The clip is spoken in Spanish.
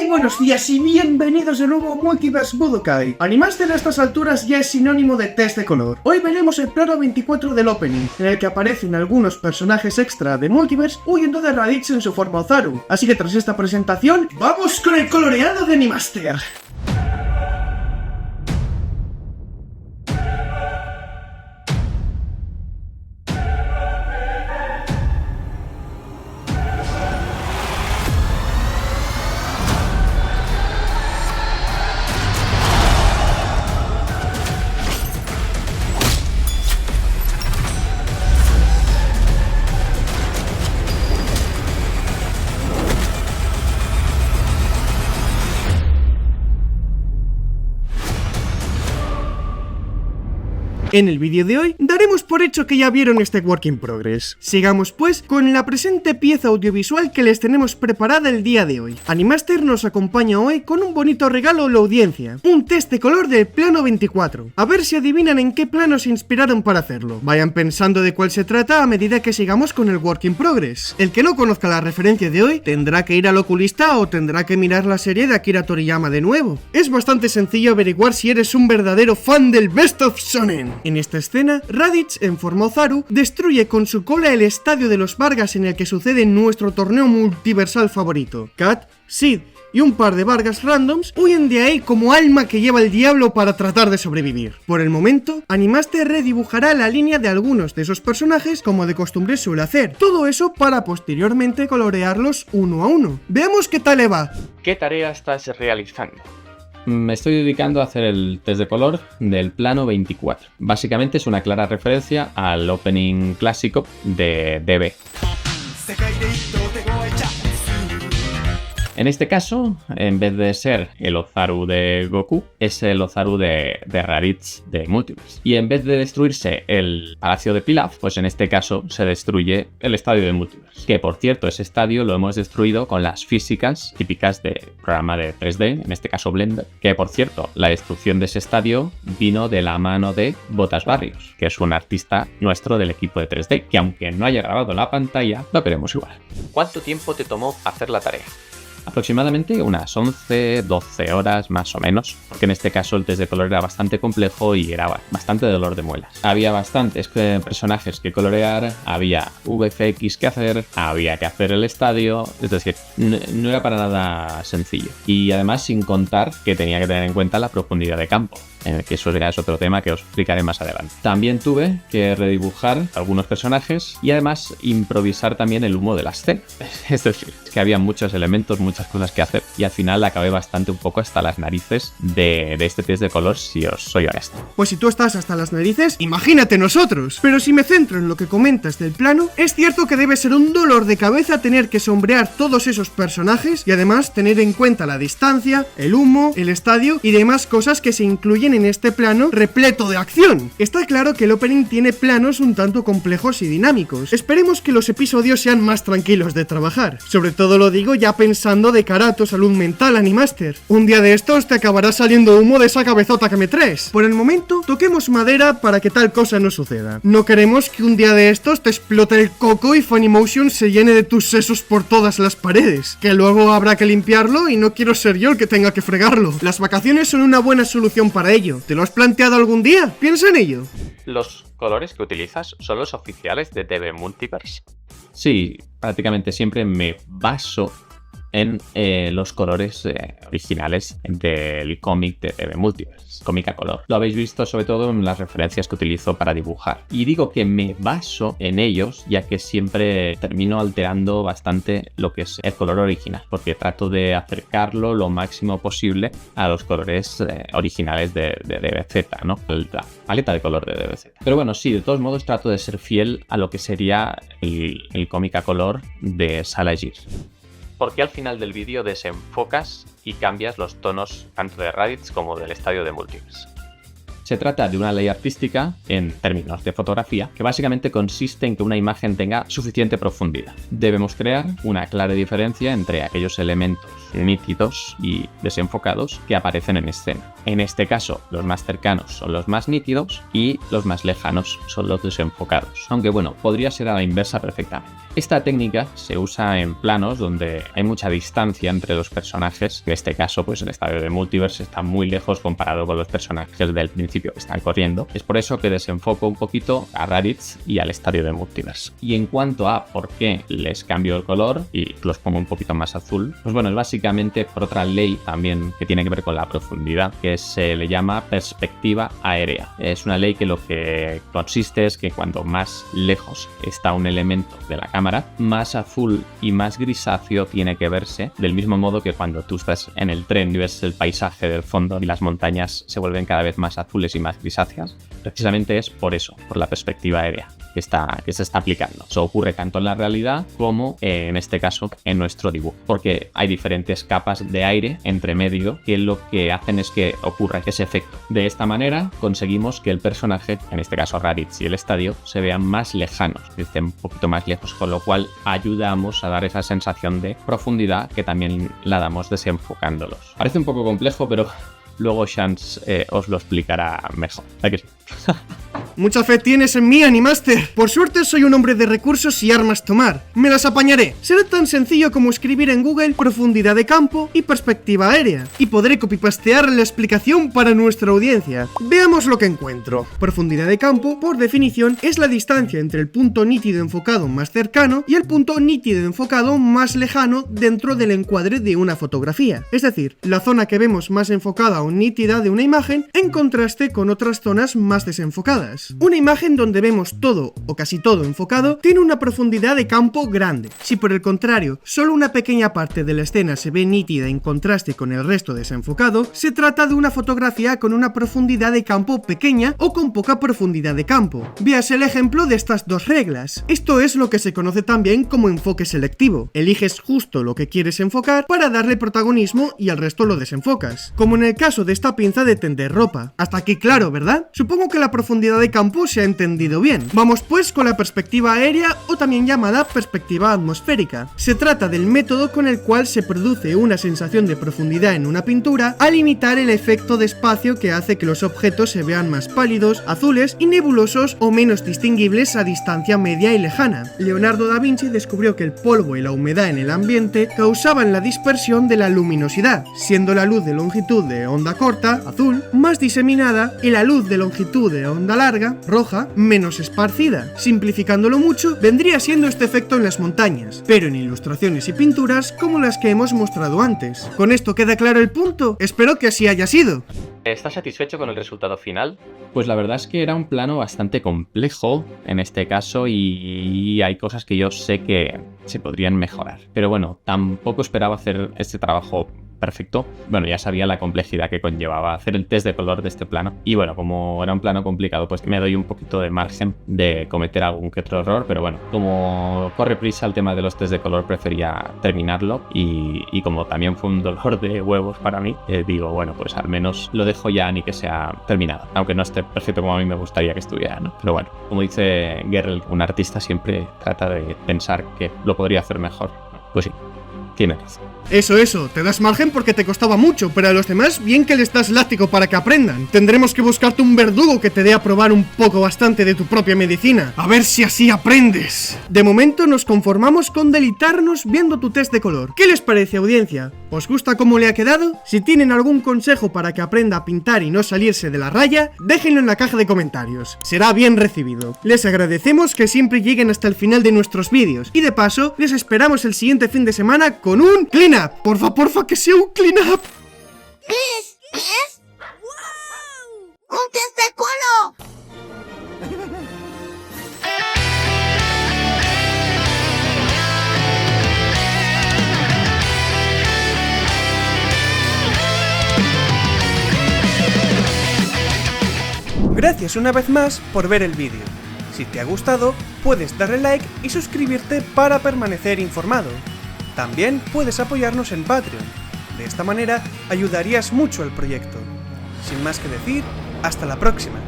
Muy buenos días y bienvenidos de nuevo a Multiverse Budokai. Animaster a estas alturas ya es sinónimo de test de color. Hoy veremos el plano 24 del opening, en el que aparecen algunos personajes extra de Multiverse huyendo de Raditz en su forma Ozaru. Así que tras esta presentación, ¡vamos con el coloreado de Animaster! En el vídeo de hoy daremos por hecho que ya vieron este work in progress. Sigamos pues con la presente pieza audiovisual que les tenemos preparada el día de hoy. Animaster nos acompaña hoy con un bonito regalo a la audiencia, un test de color del plano 24. A ver si adivinan en qué plano se inspiraron para hacerlo. Vayan pensando de cuál se trata a medida que sigamos con el work in progress. El que no conozca la referencia de hoy tendrá que ir al oculista o tendrá que mirar la serie de Akira Toriyama de nuevo. Es bastante sencillo averiguar si eres un verdadero fan del Best of Shonen. En esta escena, Raditz, en forma Ozaru, destruye con su cola el estadio de los Vargas en el que sucede nuestro torneo multiversal favorito. Kat, Sid y un par de Vargas randoms huyen de ahí como alma que lleva el diablo para tratar de sobrevivir. Por el momento, Animaster redibujará la línea de algunos de esos personajes como de costumbre suele hacer. Todo eso para posteriormente colorearlos uno a uno. Veamos qué tal le va. ¿Qué tarea estás realizando? Me estoy dedicando a hacer el test de color del plano 24. Básicamente es una clara referencia al opening clásico de DB. En este caso, en vez de ser el Ozaru de Goku, es el Ozaru de Raditz de Multiverse. Y en vez de destruirse el Palacio de Pilaf, pues en este caso se destruye el estadio de Multiverse. Que por cierto, ese estadio lo hemos destruido con las físicas típicas de programa de 3D, en este caso Blender. Que por cierto, la destrucción de ese estadio vino de la mano de Botas Barrios, que es un artista nuestro del equipo de 3D, que aunque no haya grabado la pantalla, lo veremos igual. ¿Cuánto tiempo te tomó hacer la tarea? Aproximadamente unas 11-12 horas más o menos, porque en este caso el test de color era bastante complejo y era bastante dolor de muelas. Había bastantes personajes que colorear, había VFX que hacer, había que hacer el estadio, es decir, no era para nada sencillo. Y además sin contar que tenía que tener en cuenta la profundidad de campo, que eso ya es otro tema que os explicaré más adelante. También tuve que redibujar algunos personajes y además improvisar también el humo de la escena. Es decir, que había muchos elementos, muchas cosas que hacer y al final acabé bastante un poco hasta las narices de este test de color, si os soy honesto. Pues si tú estás hasta las narices, imagínate nosotros. Pero si me centro en lo que comentas del plano, es cierto que debe ser un dolor de cabeza tener que sombrear todos esos personajes y además tener en cuenta la distancia, el humo, el estadio y demás cosas que se incluyen en este plano repleto de acción. Está claro que el opening tiene planos un tanto complejos y dinámicos. Esperemos que los episodios sean más tranquilos de trabajar. Sobre todo lo digo ya pensando de cara a tu salud mental, Animaster. Un día de estos te acabará saliendo humo de esa cabezota que me traes. Por el momento, toquemos madera para que tal cosa no suceda. No queremos que un día de estos te explote el coco y Funimotion se llene de tus sesos por todas las paredes. Que luego habrá que limpiarlo y no quiero ser yo el que tenga que fregarlo. Las vacaciones son una buena solución para ello. ¿Te lo has planteado algún día? Piensa en ello. ¿Los colores que utilizas son los oficiales de DB Multiverse? Sí, prácticamente siempre me baso en los colores originales del cómic de DB Multiverse, cómic a color. Lo habéis visto sobre todo en las referencias que utilizo para dibujar. Y digo que me baso en ellos ya que siempre termino alterando bastante lo que es el color original, porque trato de acercarlo lo máximo posible a los colores originales de DBZ, ¿no? La paleta de color de DBZ. Pero bueno, sí, de todos modos trato de ser fiel a lo que sería el cómic a color de Sailor Gears. ¿Por qué al final del vídeo desenfocas y cambias los tonos tanto de Raditz como del estadio de Multiverse? Se trata de una ley artística, en términos de fotografía, que básicamente consiste en que una imagen tenga suficiente profundidad. Debemos crear una clara diferencia entre aquellos elementos nítidos y desenfocados que aparecen en escena. En este caso, los más cercanos son los más nítidos y los más lejanos son los desenfocados. Aunque bueno, podría ser a la inversa perfectamente. Esta técnica se usa en planos donde hay mucha distancia entre los personajes. En este caso, pues el estadio de Multiverse está muy lejos comparado con los personajes del principio que están corriendo. Es por eso que desenfoco un poquito a Raditz y al estadio de Multiverse. Y en cuanto a por qué les cambio el color y los pongo un poquito más azul, pues bueno, es básicamente por otra ley también que tiene que ver con la profundidad, que se le llama perspectiva aérea. Es una ley que lo que consiste es que cuando más lejos está un elemento de la cámara, más azul y más grisáceo tiene que verse, del mismo modo que cuando tú estás en el tren y ves el paisaje del fondo y las montañas se vuelven cada vez más azules y más grisáceas. Precisamente es por eso, por la perspectiva aérea que se está aplicando. Eso ocurre tanto en la realidad como en este caso en nuestro dibujo, porque hay diferentes capas de aire entre medio que lo que hacen es que ocurra ese efecto. De esta manera conseguimos que el personaje, en este caso Raditz y el estadio, se vean más lejanos, estén un poquito más lejos, con lo cual ayudamos a dar esa sensación de profundidad que también la damos desenfocándolos. Parece un poco complejo, pero luego Shans os lo explicará mejor. ¿A que sí? Mucha fe tienes en mí, Animaster. Por suerte soy un hombre de recursos y armas tomar. Me las apañaré. Será tan sencillo como escribir en Google profundidad de campo y perspectiva aérea. Y podré copipastear la explicación para nuestra audiencia. Veamos lo que encuentro. Profundidad de campo, por definición, es la distancia entre el punto nítido enfocado más cercano y el punto nítido enfocado más lejano dentro del encuadre de una fotografía. Es decir, la zona que vemos más enfocada o nítida de una imagen en contraste con otras zonas más desenfocadas. Una imagen donde vemos todo o casi todo enfocado tiene una profundidad de campo grande. Si por el contrario, solo una pequeña parte de la escena se ve nítida en contraste con el resto desenfocado, se trata de una fotografía con una profundidad de campo pequeña o con poca profundidad de campo. Veas el ejemplo de estas dos reglas. Esto es lo que se conoce también como enfoque selectivo. Eliges justo lo que quieres enfocar para darle protagonismo y al resto lo desenfocas. Como en el caso de esta pinza de tender ropa. Hasta aquí claro, ¿verdad? Supongo que la profundidad de campo se ha entendido bien. Vamos pues con la perspectiva aérea o también llamada perspectiva atmosférica. Se trata del método con el cual se produce una sensación de profundidad en una pintura al imitar el efecto de espacio que hace que los objetos se vean más pálidos, azules y nebulosos o menos distinguibles a distancia media y lejana. Leonardo da Vinci descubrió que el polvo y la humedad en el ambiente causaban la dispersión de la luminosidad, siendo la luz de longitud de onda corta, azul, más diseminada y la luz de longitud de onda larga, roja, menos esparcida. Simplificándolo mucho, vendría siendo este efecto en las montañas, pero en ilustraciones y pinturas como las que hemos mostrado antes. ¿Con esto queda claro el punto? Espero que así haya sido. ¿Estás satisfecho con el resultado final? Pues la verdad es que era un plano bastante complejo en este caso y hay cosas que yo sé que se podrían mejorar. Pero bueno, tampoco esperaba hacer este trabajo perfecto. Bueno, ya sabía la complejidad que conllevaba hacer el test de color de este plano. Y bueno, como era un plano complicado, pues me doy un poquito de margen de cometer algún que otro error. Pero bueno, como corre prisa el tema de los test de color, prefería terminarlo. Y como también fue un dolor de huevos para mí, digo, bueno, pues al menos lo dejo ya ni que sea terminado. Aunque no esté perfecto como a mí me gustaría que estuviera, ¿no? Pero bueno, como dice Geralt, un artista siempre trata de pensar que lo podría hacer mejor. Pues sí, tiene razón. Eso, te das margen porque te costaba mucho, pero a los demás bien que les das látigo para que aprendan. Tendremos que buscarte un verdugo que te dé a probar un poco bastante de tu propia medicina. A ver si así aprendes. De momento nos conformamos con deleitarnos viendo tu test de color. ¿Qué les parece, audiencia? ¿Os gusta cómo le ha quedado? Si tienen algún consejo para que aprenda a pintar y no salirse de la raya, déjenlo en la caja de comentarios. Será bien recibido. Les agradecemos que siempre lleguen hasta el final de nuestros vídeos. Y de paso, les esperamos el siguiente fin de semana con un clean-up. Porfa, que sea un clean-up. ¿Qué es? ¡Wow! ¡Un test de color! Gracias una vez más por ver el vídeo. Si te ha gustado, puedes darle like y suscribirte para permanecer informado. También puedes apoyarnos en Patreon. De esta manera ayudarías mucho al proyecto. Sin más que decir, hasta la próxima.